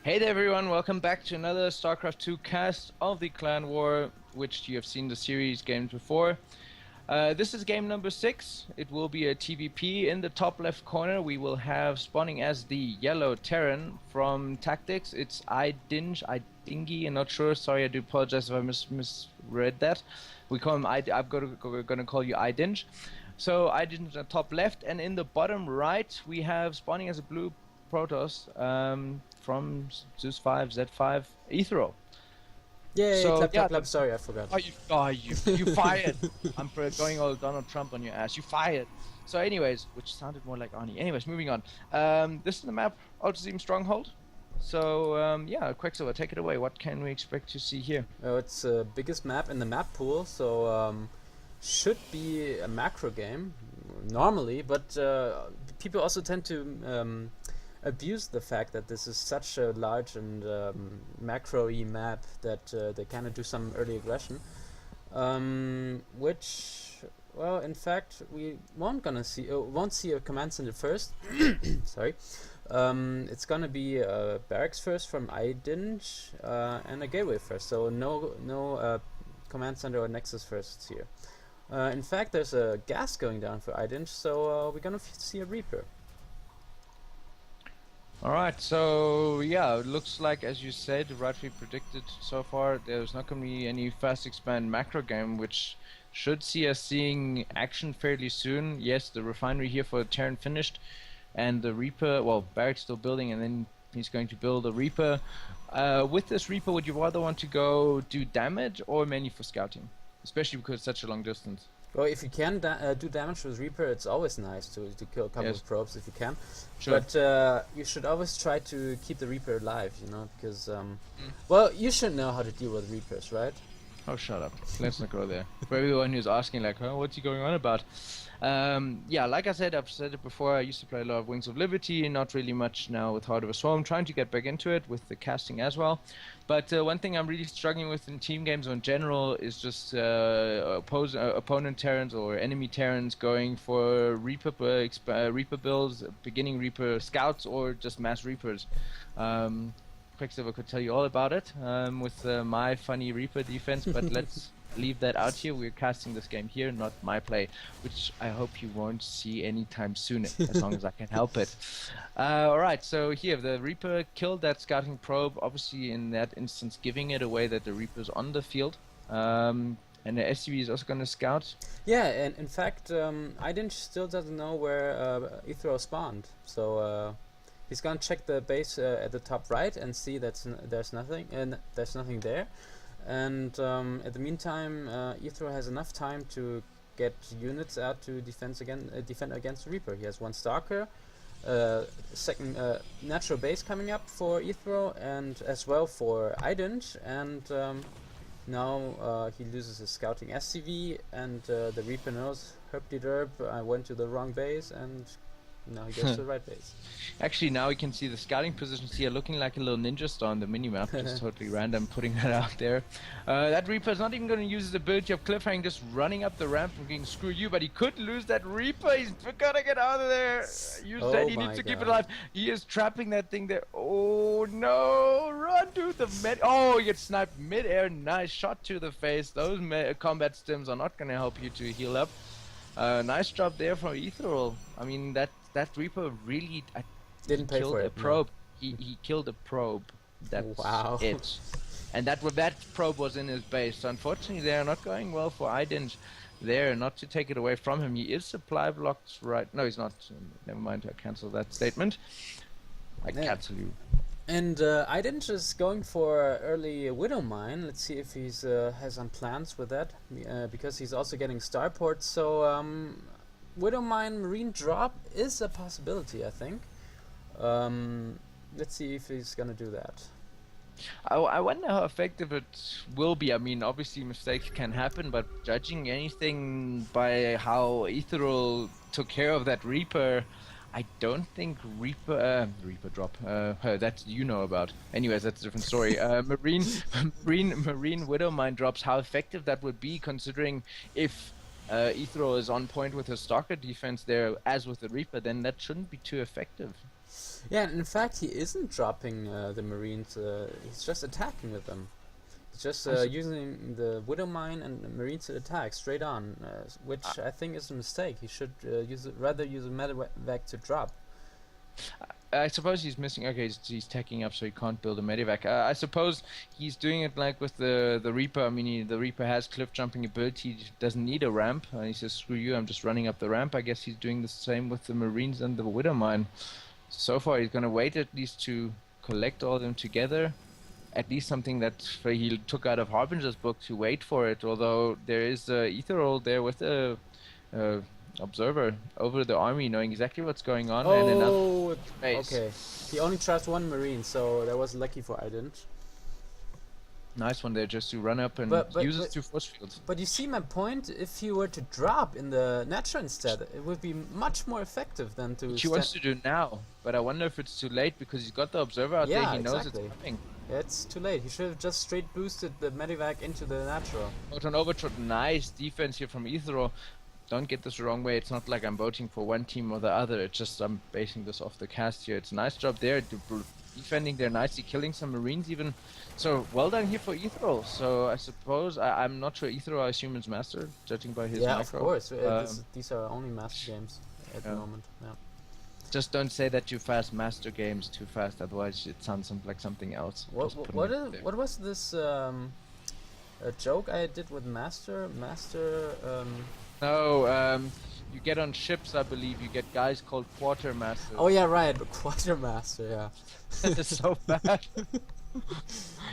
Hey there everyone, welcome back to another StarCraft 2 cast of the Clan War, which you have seen the series games before. This is game number 6. It will be a TVP. In the top left corner we will have spawning as the yellow Terran from TactX. It's iDynge, I'm not sure, sorry, I do apologize if I misread that. We call him we're gonna call you iDynge. So iDynge in the top left, and in the bottom right we have spawning as a blue Protoss from Zeus5, Z5, eThereal. Yay, So clap, yeah, clap, clap. Sorry, I forgot. you fired. I'm going all Donald Trump on your ass. You fired. So anyways, which sounded more like Arnie. Anyways, moving on. This is the map, Ultraseam Stronghold. So yeah, Quicksilver, take it away. What can we expect to see here? It's the biggest map in the map pool, so should be a macro game normally, but people also tend to abuse the fact that this is such a large and macro-y map that they kind of do some early aggression, which, well, in fact, we won't see a command center first. Sorry. It's gonna be a barracks first from iDynge and a gateway first, so no command center or nexus first here. In fact, there's a gas going down for iDynge, so we're gonna see a Reaper. Alright, so yeah, it looks like, as you said, rightly predicted so far, there's not going to be any fast expand macro game, which should see us seeing action fairly soon. Yes, the refinery here for Terran finished, and the Reaper, well, Barrack's still building, and then he's going to build a Reaper. With this Reaper, would you rather want to go do damage or mainly for scouting? Especially because it's such a long distance. Well, if you can do damage with Reaper, it's always nice to kill a couple Yes. of probes if you can. Sure. But you should always try to keep the Reaper alive, you know, because well, you should know how to deal with Reapers, right? Oh, shut up. Let's not go there. For everyone who's asking, like, huh, what's he going on about? Yeah, like I said, I've said it before, I used to play a lot of Wings of Liberty, not really much now with Heart of a Swarm, trying to get back into it with the casting as well. But one thing I'm really struggling with in team games in general is just opponent Terrans or enemy Terrans going for Reaper builds, beginning Reaper scouts, or just mass Reapers. Quicksilver could tell you all about it with my funny Reaper defense, but let's leave that out here. We're casting this game here, not my play, which I hope you won't see anytime soon, as long as I can help it. Alright, so here, the Reaper killed that scouting probe, obviously in that instance giving it away that the Reaper's on the field. And the SCV is also going to scout. Yeah, and in fact, iDynge still doesn't know where eThereal spawned, so he's gonna check the base at the top right and see that there's nothing there. And at the meantime, eThereal has enough time to get units out to defend against Reaper. He has one Stalker, second natural base coming up for eThereal, and as well for iDynge. And now he loses his scouting SCV, and the Reaper knows, herp-de-derp, I went to the wrong base, and now he goes to the right base. Actually, now we can see the scouting positions here looking like a little ninja star on the minimap, just totally random, putting that out there. That Reaper's not even going to use his ability of cliffhanging, just running up the ramp and getting screw you, but he could lose that Reaper. He's gotta get out of there. You said he needs to keep it alive. He is trapping that thing there. Oh no, run to the oh, he gets sniped mid-air. Nice shot to the face. Those combat stims are not going to help you to heal up. Nice job there from eThereal. I mean, that Reaper really didn't pay for it. Probe. No. He killed a probe. That's it. And that probe was in his base. So unfortunately, they are not going well for iDynge there. Not to take it away from him. He is supply blocked right. No, he's not. Never mind. I cancel that statement. I cancel you. And iDynge is going for early Widow Mine. Let's see if he's has some plans with that, because he's also getting starports. So Widow Mine Marine drop is a possibility, I think. Let's see if he's gonna do that. I wonder how effective it will be. I mean, obviously mistakes can happen, but judging anything by how eThereal took care of that Reaper, I don't think Reaper drop that you know about. Anyways, that's a different story. Marine Widow Mine drops. How effective that would be, considering if eThereal is on point with his Stalker defense there, as with the Reaper, then that shouldn't be too effective. Yeah, and in fact, he isn't dropping the Marines. He's just attacking with them. He's just using the Widow Mine and the Marines to attack straight on, which I think is a mistake. He should rather use a medevac to drop. I suppose he's missing. Okay, he's tacking up, so he can't build a medivac. I suppose he's doing it like with the Reaper. I mean, the Reaper has cliff jumping ability. He doesn't need a ramp. He says, "Screw you! I'm just running up the ramp." I guess he's doing the same with the Marines and the Widow Mine. So far, he's gonna wait at least to collect all of them together. At least something that he took out of Harbinger's book to wait for it. Although there is eThereal there with a observer over the army, knowing exactly what's going on. And another base. Okay. He only trusts one Marine, so that was lucky for iDynge. Nice one there, just to run up and use it to force fields. But you see my point? If you were to drop in the natural instead, it would be much more effective than to... Which he wants to do now, but I wonder if it's too late, because he's got the observer out there, he knows it's coming. Yeah, it's too late. He should have just straight boosted the medivac into the natural. Photon Overshot, nice defense here from eThereal. Don't get this the wrong way, it's not like I'm voting for one team or the other, it's just I'm basing this off the cast here. It's a nice job there, defending there nicely, killing some Marines even. So, well done here for eThereal. So, I suppose, I'm not sure eThereal, I assume is Master, judging by his micro. Of course, these are only Master games at the moment. Yeah. Just don't say that you fast Master games too fast, otherwise it sounds like something else. What was this a joke I did with Master? No, you get on ships, I believe, you get guys called quartermasters. Oh yeah, right, quartermaster, yeah. That is so bad.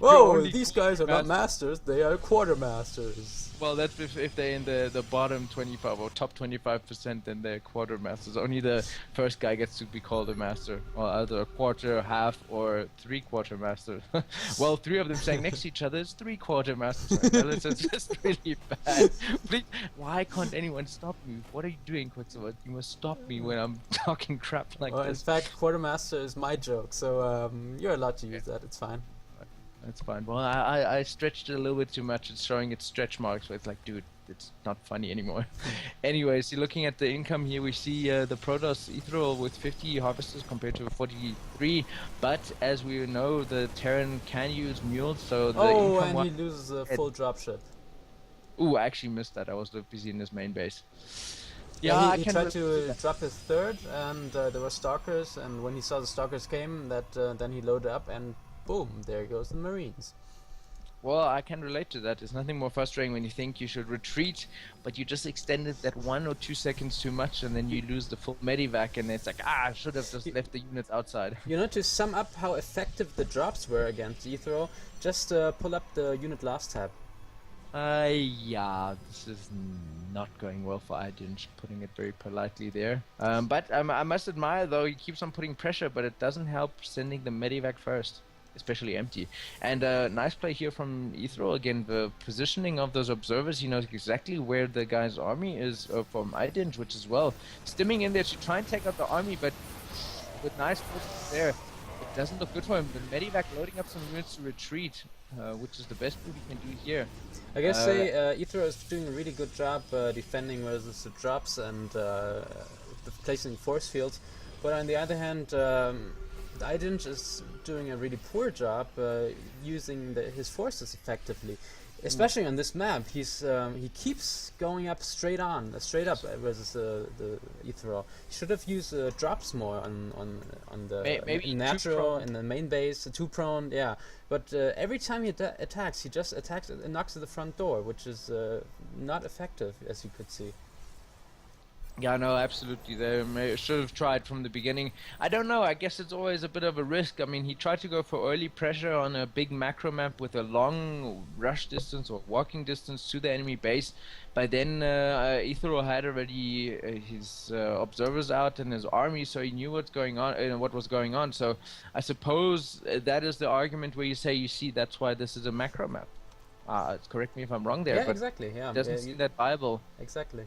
Whoa, these guys are not masters, they are quartermasters. Well, that's if they're in the bottom 25 or top 25%, then they're quartermasters. Only the first guy gets to be called a master, or either a quarter, half, or three-quarter master. Well, three of them saying next to each other is three-quarter masters. It's just really bad. Please, why can't anyone stop me? What are you doing, Quicksilver? You must stop me when I'm talking crap like this. In fact, quartermaster is my joke, so you're allowed to use that. It's fine. That's fine. Well, I stretched it a little bit too much. It's showing its stretch marks, so it's like, dude, it's not funny anymore. Anyways, you're looking at the income here. We see the Protoss eThereal with 50 harvesters compared to 43. But as we know, the Terran can use mules, so the income... and he loses a full dropship. Ooh, I actually missed that. I was busy in his main base. Yeah, he tried to drop his third, and there were stalkers, and when he saw the stalkers came, then he loaded up and boom, there goes the Marines. Well, I can relate to that. It's nothing more frustrating when you think you should retreat, but you just extended that 1 or 2 seconds too much, and then you lose the full medivac, and it's like, I should have just left the units outside. You know, to sum up how effective the drops were against eThereal, just pull up the unit last tab. Yeah, this is not going well for iDynge, putting it very politely there. But I must admire, though, he keeps on putting pressure, but it doesn't help sending the medivac first. Especially empty. And nice play here from eThereal. Again, the positioning of those observers, he knows exactly where the guy's army is from iDynge, which is well. Stimming in there to try and take out the army, but with nice forces there, it doesn't look good for him. The medivac loading up some units to retreat, which is the best move he can do here. I guess eThereal is doing a really good job defending versus the drops and placing force fields. But on the other hand, iDynge is doing a really poor job using his forces effectively, especially on this map. He keeps going up straight up versus the eThereal. He should have used drops more on the maybe natural in the main base, too prone, yeah. But every time he attacks, he just attacks and knocks at the front door, which is not effective, as you could see. Yeah, no, absolutely. They should have tried from the beginning. I don't know. I guess it's always a bit of a risk. I mean, he tried to go for early pressure on a big macro map with a long rush distance or walking distance to the enemy base. By then, eThereal had already his observers out and his army, so he knew what's going on, what was going on. So I suppose that is the argument where you say, you see, that's why this is a macro map. Correct me if I'm wrong there. Yeah, but exactly. Yeah, it doesn't seem that viable. Exactly.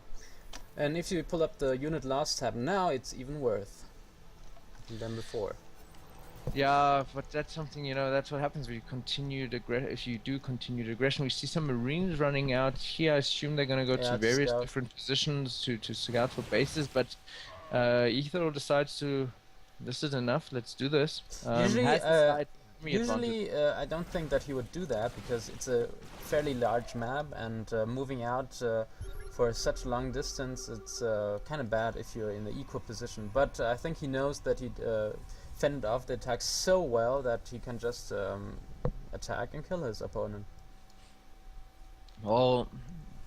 And if you pull up the unit last tab now, it's even worse than before. Yeah, but that's something, you know, that's what happens when you continue if you do continued aggression. We see some Marines running out here. I assume they're going to go to various different positions to scout for bases, but eThereal decides to this is enough. Let's do this. Usually, Has the side army advantage. Usually, I don't think that he would do that because it's a fairly large map, and moving out for such long distance, it's kind of bad if you're in the equal position. But I think he knows that he'd fended off the attack so well that he can just attack and kill his opponent. Well,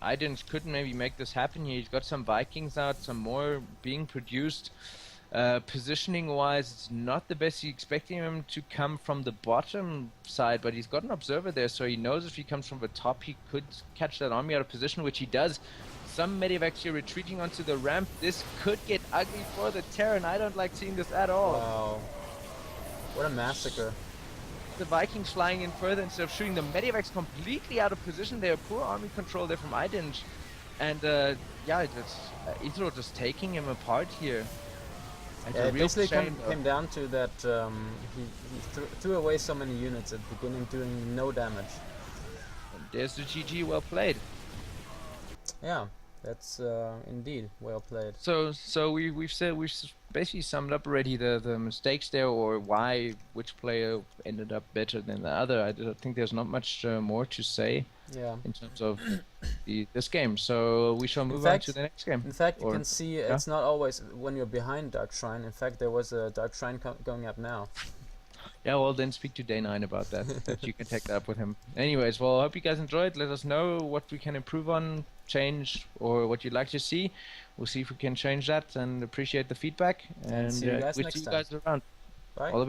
iDynge could maybe make this happen. He's got some Vikings out, some more being produced. Positioning-wise, it's not the best. He's expecting him to come from the bottom side, but he's got an observer there, so he knows if he comes from the top, he could catch that army out of position, which he does. Some medivacs here retreating onto the ramp. This could get ugly for the Terran. I don't like seeing this at all. Wow. What a massacre. The Vikings flying in further instead of shooting the medivacs completely out of position. They have poor army control there from iDynge. And yeah, it's eThereal just taking him apart here. Yeah, it basically came down to that he threw away so many units at the beginning, doing no damage. And there's the GG, well played. Yeah, that's indeed well played. So we've basically summed up already the mistakes there, or why which player ended up better than the other. I don't think there's not much more to say. Yeah. In terms of this game, so we shall move on to the next game. In fact, you can see it's not always when you're behind Dark Shrine. In fact, there was a Dark Shrine going up now. Yeah, well then speak to Day9 about that. That you can take that up with him. Anyways, well, I hope you guys enjoyed. Let us know what we can improve on, change, or what you'd like to see. We'll see if we can change that, and appreciate the feedback. And see you guys we'll next see you time. guys around. Bye. All the